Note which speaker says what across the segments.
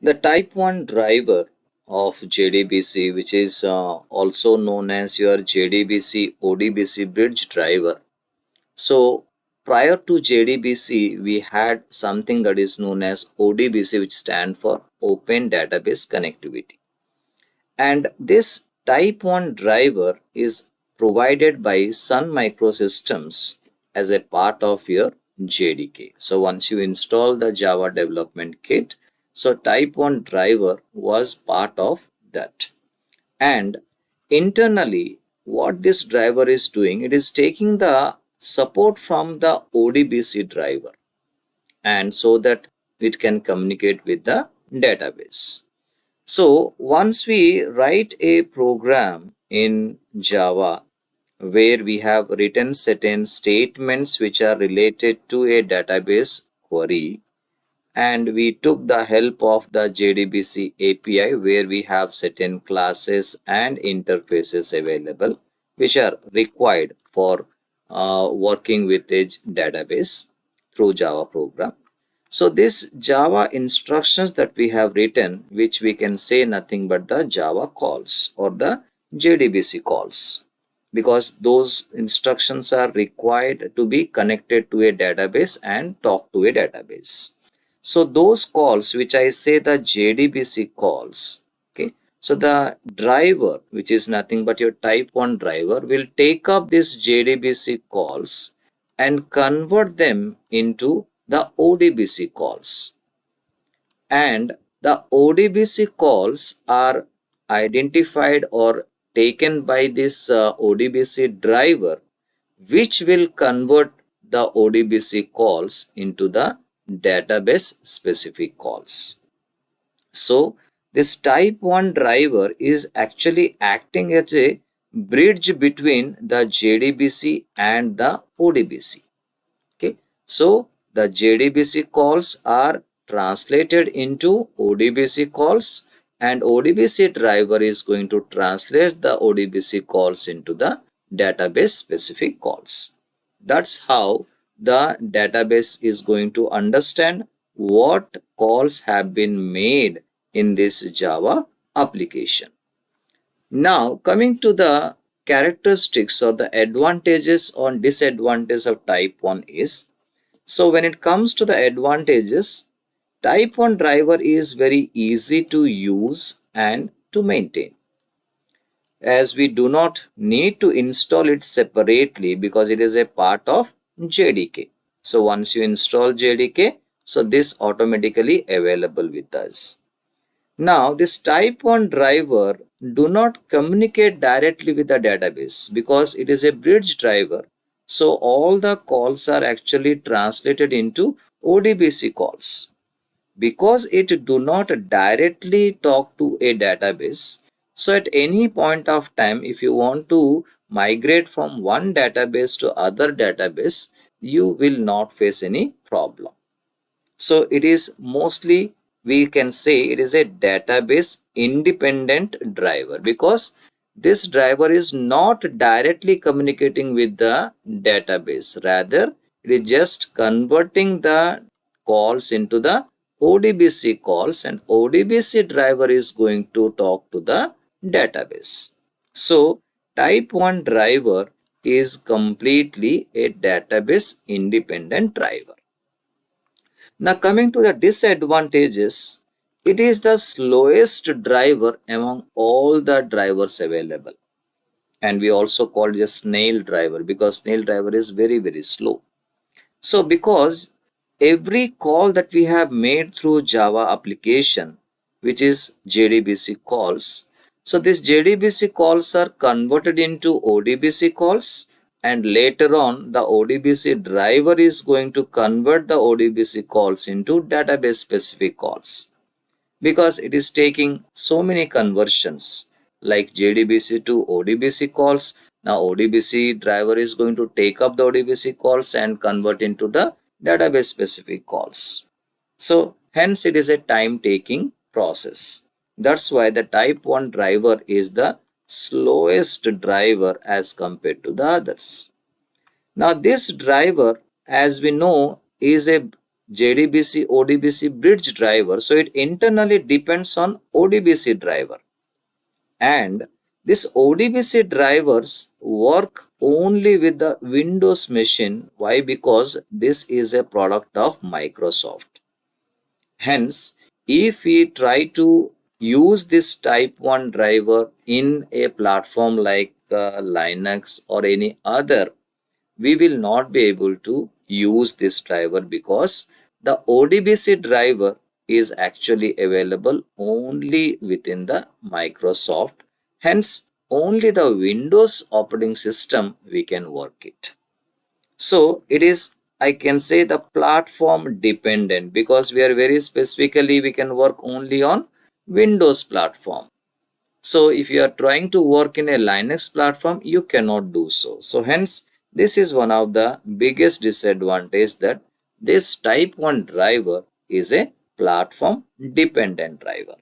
Speaker 1: The type 1 driver of JDBC, which is also known as your JDBC ODBC bridge driver. So prior to JDBC, we had something that is known as ODBC, which stands for Open Database Connectivity. And this type 1 driver is provided by Sun Microsystems as a part of your JDK. So once you install the Java development kit, so type 1 driver was part of that. And internally, what this driver is doing, it is taking the support from the ODBC driver, and so that it can communicate with the database. So once we write a program in Java where we have written certain statements which are related to a database query, and we took the help of the JDBC API where we have certain classes and interfaces available which are required for working with a database through Java program. So this Java instructions that we have written, which we can say nothing but the Java calls or the JDBC calls, because those instructions are required to be connected to a database and talk to a database. So those calls, which I say the JDBC calls, okay. So the driver, which is nothing but your type 1 driver, will take up this JDBC calls and convert them into the ODBC calls. And the ODBC calls are identified or taken by this ODBC driver, which will convert the ODBC calls into the database specific calls. So this type 1 driver is actually acting as a bridge between the JDBC and the ODBC. Okay, so the JDBC calls are translated into ODBC calls, and ODBC driver is going to translate the ODBC calls into the database specific calls. That's how the database is going to understand what calls have been made in this Java application. Now coming to the characteristics or the advantages or disadvantages of type 1 is, so when it comes to the advantages, type 1 driver is very easy to use and to maintain, as we do not need to install it separately because it is a part of JDK. So once you install JDK, so this automatically available with us. Now this type 1 driver do not communicate directly with the database because it is a bridge driver. So all the calls are actually translated into ODBC calls. Because it do not directly talk to a database, so at any point of time, if you want to migrate from one database to other database, you will not face any problem. So it is mostly, we can say it is a database independent driver, because this driver is not directly communicating with the database. Rather, it is just converting the calls into the ODBC calls, and ODBC driver is going to talk to the database. So type 1 driver is completely a database independent driver. Now coming to the disadvantages, it is the slowest driver among all the drivers available. And we also call it a snail driver because snail driver is very slow. So because every call that we have made through Java application, which is JDBC calls, so these JDBC calls are converted into ODBC calls, and later on the ODBC driver is going to convert the ODBC calls into database specific calls, because it is taking so many conversions like JDBC to ODBC calls. Now ODBC driver is going to take up the ODBC calls and convert into the database specific calls. So hence it is a time taking process. That's why the type 1 driver is the slowest driver as compared to the others. Now this driver, as we know, is a JDBC ODBC bridge driver, so it internally depends on ODBC driver, and this ODBC drivers work only with the Windows machine. Why? Because this is a product of Microsoft. Hence, if we try to use this type 1 driver in a platform like Linux or any other, we will not be able to use this driver because the ODBC driver is actually available only within the Microsoft. Hence, only the Windows operating system we can work it. So it is, I can say, the platform dependent, because we are very specifically we can work only on Windows platform. So if you are trying to work in a Linux platform, you cannot do so. So hence, this is one of the biggest disadvantage, that this type 1 driver is a platform dependent driver.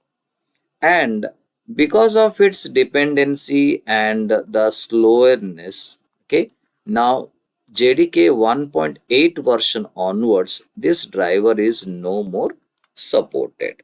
Speaker 1: And because of its dependency and the slowness, okay, now JDK 1.8 version onwards, this driver is no more supported.